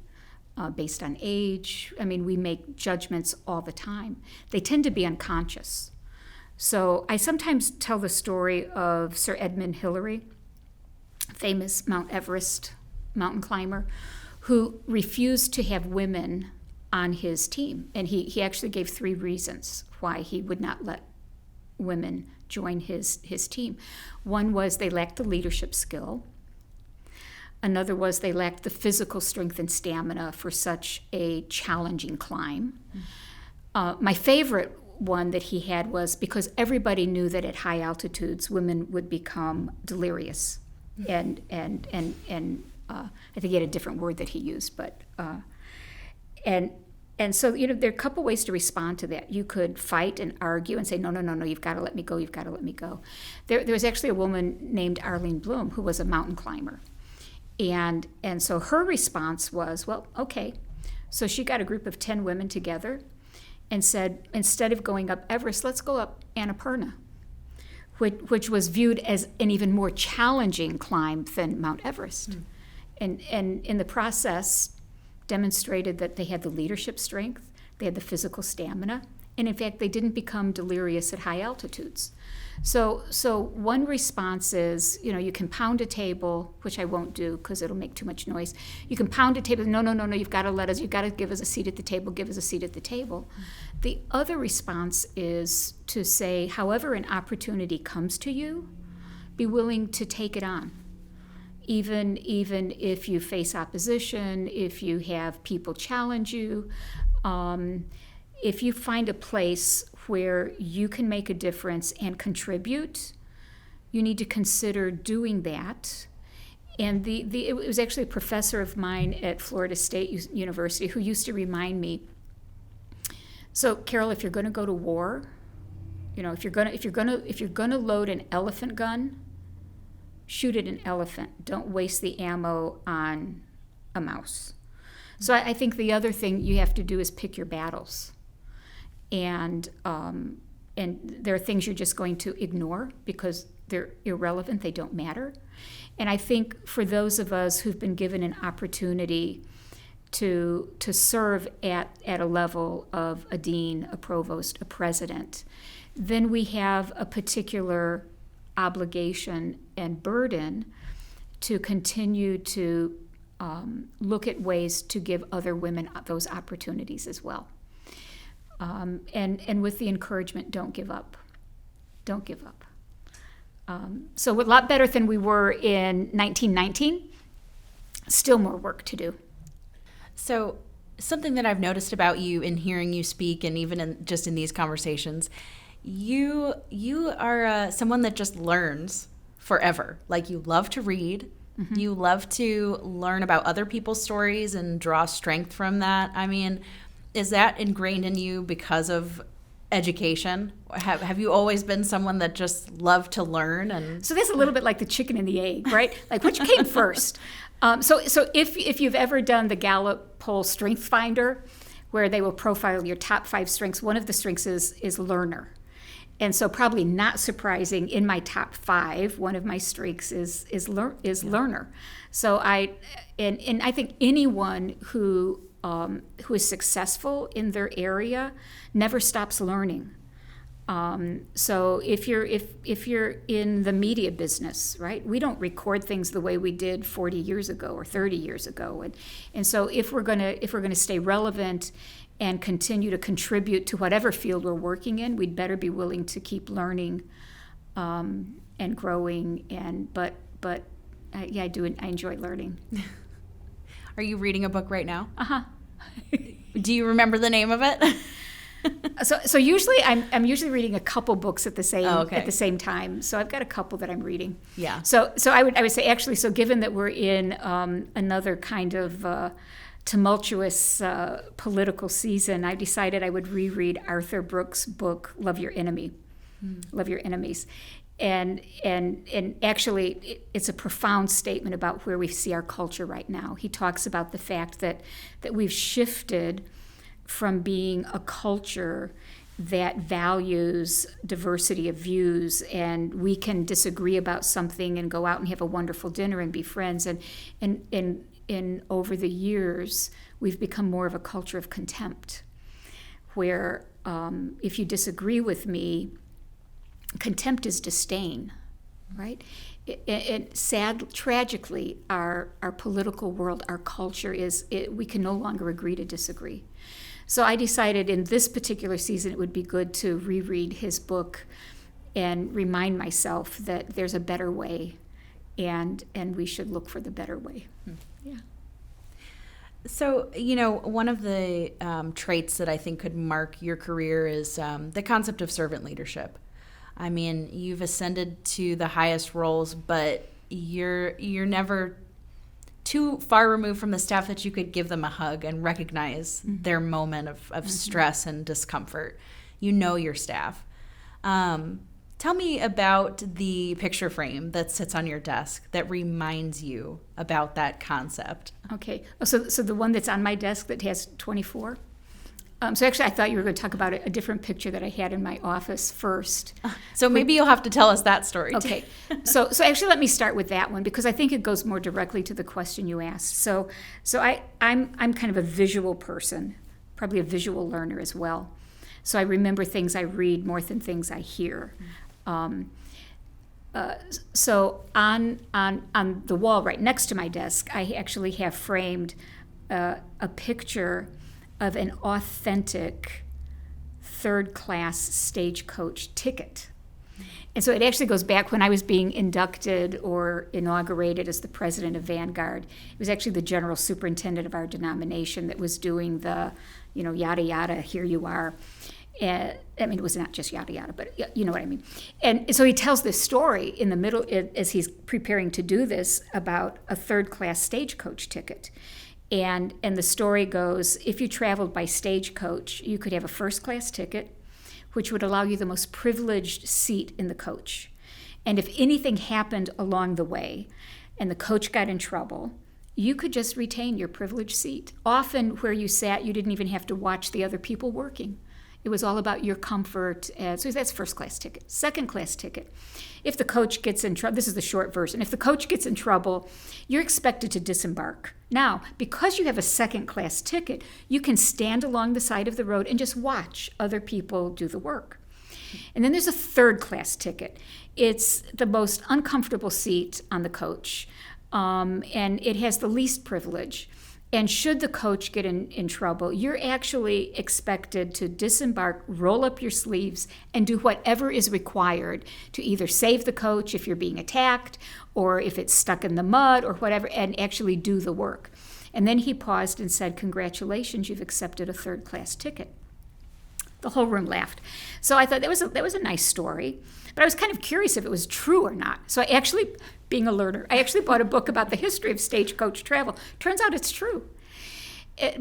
based on age. We make judgments all the time. They tend to be unconscious. So I sometimes tell the story of Sir Edmund Hillary, famous Mount Everest mountain climber, who refused to have women on his team. And he actually gave 3 reasons why he would not let women join his team. One was they lacked the leadership skill. Another was they lacked the physical strength and stamina for such a challenging climb. My favorite one that he had was because everybody knew that at high altitudes women would become delirious. And I think he had a different word that he used, but and so there are a couple ways to respond to that. You could fight and argue and say, no, you've got to let me go, you've got to let me go. There was actually a woman named Arlene Bloom who was a mountain climber. And so her response was, well, okay. So she got a group of 10 women together and said, instead of going up Everest, let's go up Annapurna, which was viewed as an even more challenging climb than Mount Everest. And in the process, demonstrated that they had the leadership strength, they had the physical stamina, and in fact, they didn't become delirious at high altitudes. So one response is, you can pound a table, which I won't do because it'll make too much noise. You can pound a table. No, you've got to give us a seat at the table, give us a seat at the table. The other response is to say, however an opportunity comes to you, be willing to take it on. Even if you face opposition, if you have people challenge you, if you find a place where you can make a difference and contribute, you need to consider doing that. And it was actually a professor of mine at Florida State University who used to remind me, so Carol, if you're going to go to war, if you're going to load an elephant gun, shoot at an elephant. Don't waste the ammo on a mouse. So I think the other thing you have to do is pick your battles. And there are things you're just going to ignore because they're irrelevant, they don't matter. And I think for those of us who've been given an opportunity to serve at a level of a dean, a provost, a president, then we have a particular obligation and burden to continue to look at ways to give other women those opportunities as well. And with the encouragement, don't give up. Don't give up. So a lot better than we were in 1919. Still more work to do. So something that I've noticed about you in hearing you speak, and even just in these conversations, you are someone that just learns forever. Like, you love to read. Mm-hmm. You love to learn about other people's stories and draw strength from that. I mean, is that ingrained in you because of education? Have you always been someone that just loved to learn? And so that's a little bit like the chicken and the egg, right? Like, which came first? So if you've ever done the Gallup poll Strength Finder, where they will profile your top 5 strengths, one of the strengths is learner. And so, probably not surprising, in my top 5, one of my strengths is learner. So I think anyone who is successful in their area never stops learning. So if you're in the media business, right, we don't record things the way we did 40 years ago or 30 years ago, and so if we're gonna stay relevant and continue to contribute to whatever field we're working in, we'd better be willing to keep learning and growing. But yeah, I enjoy learning. Are you reading a book right now? Uh-huh. Do you remember the name of it? So usually I'm usually reading a couple books at the same at the same time. So I've got a couple that I'm reading. Yeah. So I would say, actually, so given that we're in another kind of tumultuous political season, I decided I would reread Arthur Brooke's book Love Your Enemy. Love Your Enemies. And actually, it's a profound statement about where we see our culture right now. He talks about the fact that we've shifted from being a culture that values diversity of views, and we can disagree about something and go out and have a wonderful dinner and be friends. And over the years, we've become more of a culture of contempt, where if you disagree with me, contempt is disdain, right? Tragically, our political world, our culture we can no longer agree to disagree. So I decided in this particular season it would be good to reread his book and remind myself that there's a better way, and we should look for the better way. Yeah. So, one of the traits that I think could mark your career is the concept of servant leadership. I mean, you've ascended to the highest roles, but you're never too far removed from the staff that you could give them a hug and recognize their moment of stress and discomfort. You know your staff. Tell me about the picture frame that sits on your desk that reminds you about that concept. Okay. So the one that's on my desk that has 24, So actually, I thought you were going to talk about a different picture that I had in my office first. So maybe you'll have to tell us that story. Okay. So actually, let me start with that one because I think it goes more directly to the question you asked. So I'm kind of a visual person, probably a visual learner as well. So I remember things I read more than things I hear. So on the wall right next to my desk, I actually have framed a picture of an authentic third-class stagecoach ticket. And so it actually goes back when I was being inducted or inaugurated as the president of Vanguard. It was actually the general superintendent of our denomination that was doing the, yada, yada, here you are. I mean, it was not just yada, yada, but you know what I mean. And so he tells this story in the middle, as he's preparing to do this, about a third-class stagecoach ticket. And the story goes, if you traveled by stagecoach, you could have a first-class ticket, which would allow you the most privileged seat in the coach. And if anything happened along the way and the coach got in trouble, you could just retain your privileged seat. Often where you sat, you didn't even have to watch the other people working. It was all about your comfort. So that's first-class ticket. Second-class ticket. If the coach gets in trouble, this is the short version. If the coach gets in trouble, you're expected to disembark. Now, because you have a second-class ticket, you can stand along the side of the road and just watch other people do the work. And then there's a third-class ticket. It's the most uncomfortable seat on the coach, and it has the least privilege. And should the coach get in trouble, you're actually expected to disembark, roll up your sleeves, and do whatever is required to either save the coach if you're being attacked, or if it's stuck in the mud, or whatever, and actually do the work. And then he paused and said, "Congratulations, you've accepted a third-class ticket." The whole room laughed. So I thought that was a nice story, but I was kind of curious if it was true or not. So I actually, being a learner, I actually bought a book about the history of stagecoach travel. Turns out it's true.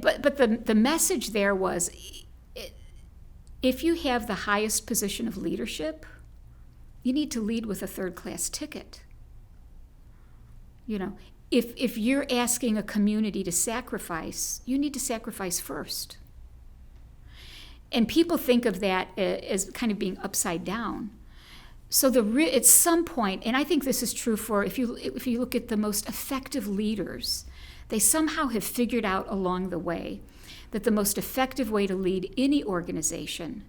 But the message there was, if you have the highest position of leadership, you need to lead with a third-class ticket. If you're asking a community to sacrifice, you need to sacrifice first. And people think of that as kind of being upside down. So at some point, and I think this is true for if you look at the most effective leaders, they somehow have figured out along the way that the most effective way to lead any organization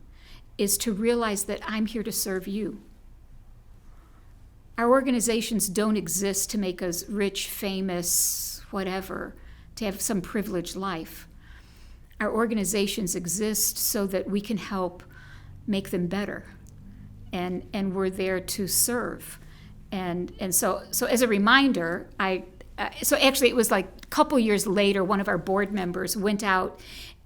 is to realize that I'm here to serve you. Our organizations don't exist to make us rich, famous, whatever, to have some privileged life. Our organizations exist so that we can help make them better, and we're there to serve. And so as a reminder, so actually it was like a couple years later, one of our board members went out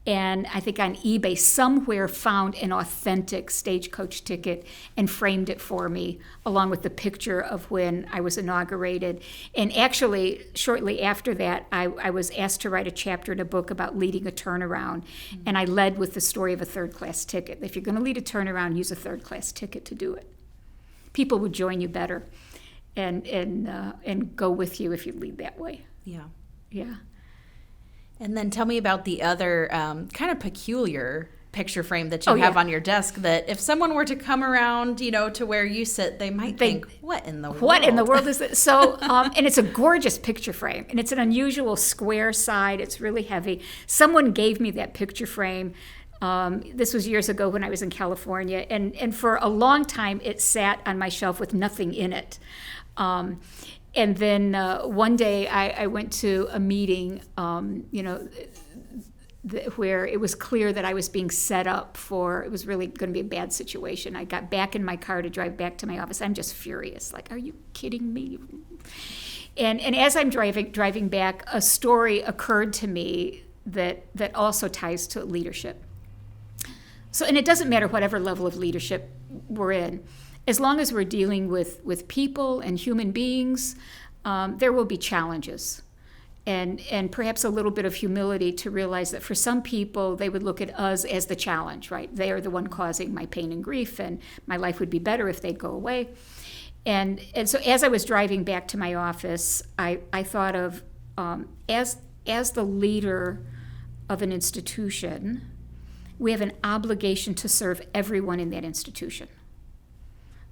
and I think on eBay somewhere found an authentic stagecoach ticket and framed it for me, along with the picture of when I was inaugurated. And actually, shortly after that, I was asked to write a chapter in a book about leading a turnaround. And I led with the story of a third-class ticket. If you're going to lead a turnaround, use a third-class ticket to do it. People would join you better and go with you if you lead that way. Yeah. Yeah. And then tell me about the other kind of peculiar picture frame that you have on your desk, that if someone were to come around, to where you sit, they might think, what in the world? What in the world is this? So, and it's a gorgeous picture frame, and it's an unusual square side. It's really heavy. Someone gave me that picture frame. This was years ago when I was in California, and for a long time it sat on my shelf with nothing in it. And then one day I went to a meeting, where it was clear that I was being set up it was really going to be a bad situation. I got back in my car to drive back to my office. I'm just furious. Like, are you kidding me? And as I'm driving back, a story occurred to me that also ties to leadership. So, and it doesn't matter whatever level of leadership we're in. As long as we're dealing with people and human beings, there will be challenges. And perhaps a little bit of humility to realize that for some people, they would look at us as the challenge, right? They are the one causing my pain and grief, and my life would be better if they'd go away. And so as I was driving back to my office, I thought of, as the leader of an institution, we have an obligation to serve everyone in that institution,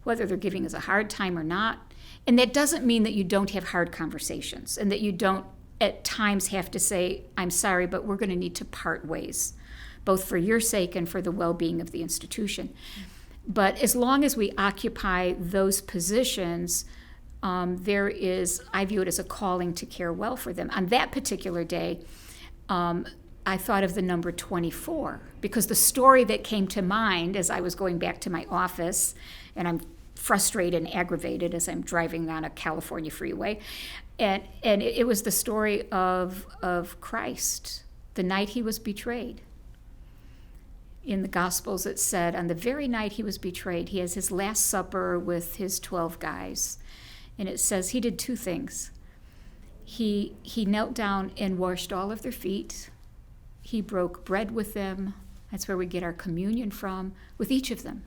whether they're giving us a hard time or not. And that doesn't mean that you don't have hard conversations and that you don't at times have to say, I'm sorry, but we're going to need to part ways, both for your sake and for the well-being of the institution. But as long as we occupy those positions, I view it as a calling to care well for them. On that particular day, I thought of the number 24, because the story that came to mind as I was going back to my office, and I'm frustrated and aggravated as I'm driving on a California freeway, and it was the story of Christ, the night he was betrayed. In the Gospels it said, on the very night he was betrayed, he has his Last Supper with his 12 guys. And it says he did two things. He knelt down and washed all of their feet. He broke bread with them. That's where we get our communion from, with each of them.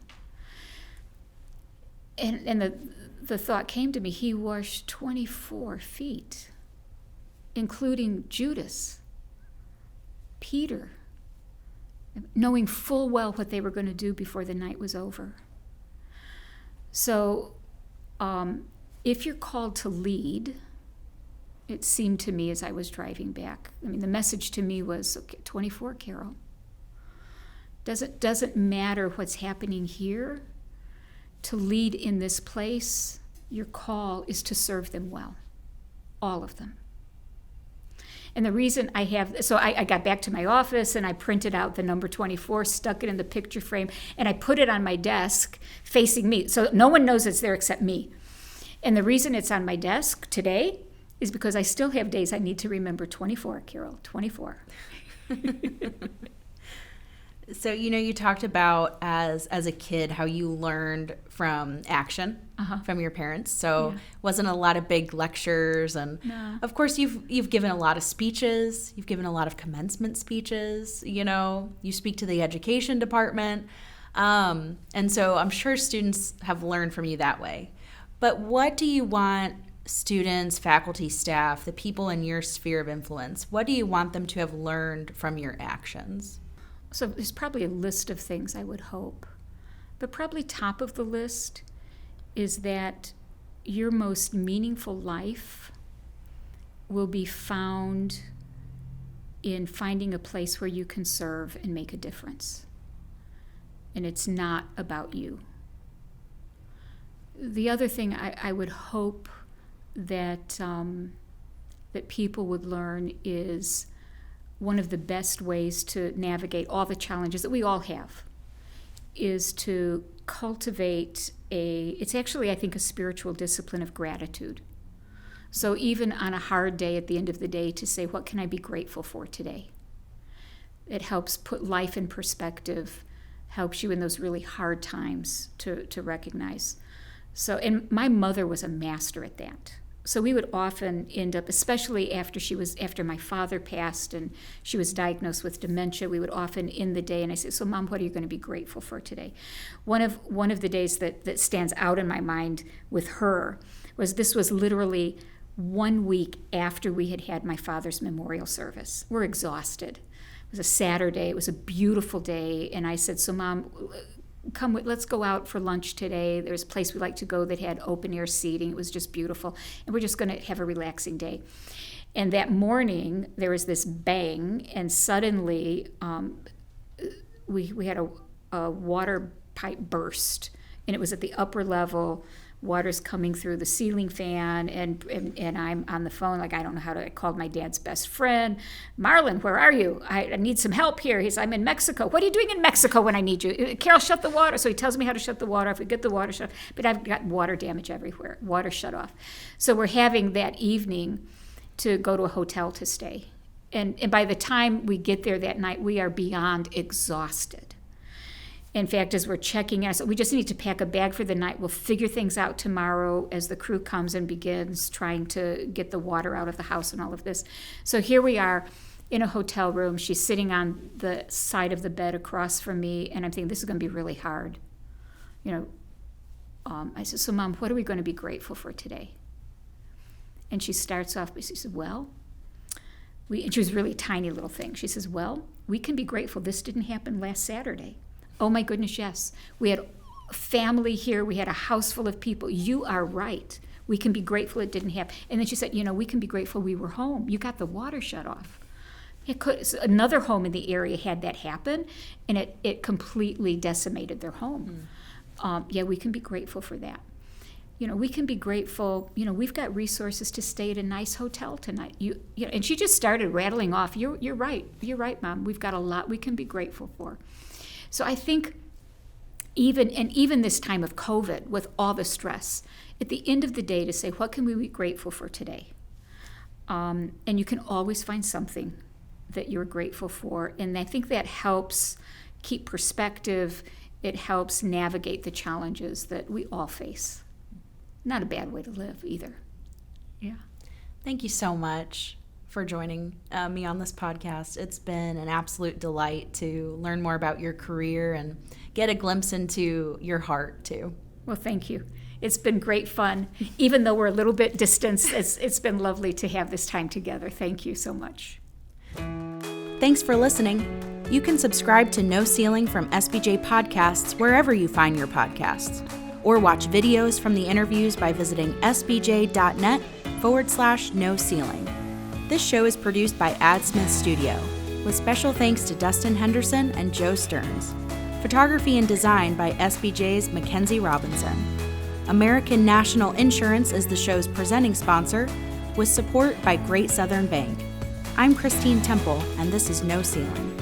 And the thought came to me, he washed 24 feet, including Judas, Peter, knowing full well what they were going to do before the night was over. So if you're called to lead, it seemed to me as I was driving back, the message to me was, okay, 24, Carol. Doesn't matter what's happening here. To lead in this place, your call is to serve them well, all of them. And the reason I got back to my office and I printed out the number 24, stuck it in the picture frame, and I put it on my desk facing me. So no one knows it's there except me. And the reason it's on my desk today is because I still have days I need to remember 24, Carol, 24. So, you talked about as a kid how you learned from action from your parents. So wasn't a lot of big lectures. And of course, you've given a lot of speeches. You've given a lot of commencement speeches. You speak to the education department. And so I'm sure students have learned from you that way. But what do you want students, faculty, staff, the people in your sphere of influence, what do you want them to have learned from your actions? So there's probably a list of things I would hope. But probably top of the list is that your most meaningful life will be found in finding a place where you can serve and make a difference. And it's not about you. The other thing I would hope that people would learn is one of the best ways to navigate all the challenges that we all have is to cultivate it's actually, I think, a spiritual discipline of gratitude. So even on a hard day at the end of the day, to say, what can I be grateful for today? It helps put life in perspective, helps you in those really hard times to recognize. So, and my mother was a master at that. So we would often end up, especially after my father passed and she was diagnosed with dementia, we would often end the day and I say, so Mom, what are you going to be grateful for today? One of the days that stands out in my mind with her this was literally 1 week after we had my father's memorial service. We're exhausted. It was a Saturday. It was a beautiful day. And I said, so Mom, let's go out for lunch today. There's a place we like to go that had open air seating. It was just beautiful. And we're just going to have a relaxing day. And that morning, there was this bang, and suddenly we had a water pipe burst. And it was at the upper level. Water's coming through the ceiling fan, and I'm on the phone, I don't know how to. I called my dad's best friend, Marlon, where are you? I need some help here. He says, I'm in Mexico. What are you doing in Mexico when I need you? Carol, shut the water. So he tells me how to shut the water off. We get the water shut off, but I've got water damage everywhere, water shut off. So we're having that evening to go to a hotel to stay. And by the time we get there that night, we are beyond exhausted. In fact, as we're checking in, I said, we just need to pack a bag for the night. We'll figure things out tomorrow as the crew comes and begins trying to get the water out of the house and all of this. So here we are in a hotel room. She's sitting on the side of the bed across from me, and I'm thinking, this is going to be really hard. I said, so Mom, what are we going to be grateful for today? And she starts off, she said, well, She was a really tiny little thing. She says, well, we can be grateful this didn't happen last Saturday. Oh my goodness, yes. We had family here. We had a house full of people. You are right. We can be grateful it didn't happen. And then she said, we can be grateful we were home. You got the water shut off. Another home in the area had that happen, and it completely decimated their home. We can be grateful for that. We can be grateful. We've got resources to stay at a nice hotel tonight. And she just started rattling off. You're right. You're right, Mom. We've got a lot we can be grateful for. So I think even this time of COVID, with all the stress, at the end of the day, to say, what can we be grateful for today? And you can always find something that you're grateful for. And I think that helps keep perspective. It helps navigate the challenges that we all face. Not a bad way to live either. Yeah. Thank you so much for joining me on this podcast. It's been an absolute delight to learn more about your career and get a glimpse into your heart too. Well, thank you. It's been great fun. Even though we're a little bit distant, it's been lovely to have this time together. Thank you so much. Thanks for listening. You can subscribe to No Ceiling from SBJ Podcasts wherever you find your podcasts, or watch videos from the interviews by visiting sbj.net/no ceiling. This show is produced by AdSmith Studio, with special thanks to Dustin Henderson and Joe Stearns. Photography and design by SBJ's Mackenzie Robinson. American National Insurance is the show's presenting sponsor, with support by Great Southern Bank. I'm Christine Temple, and this is No Ceiling.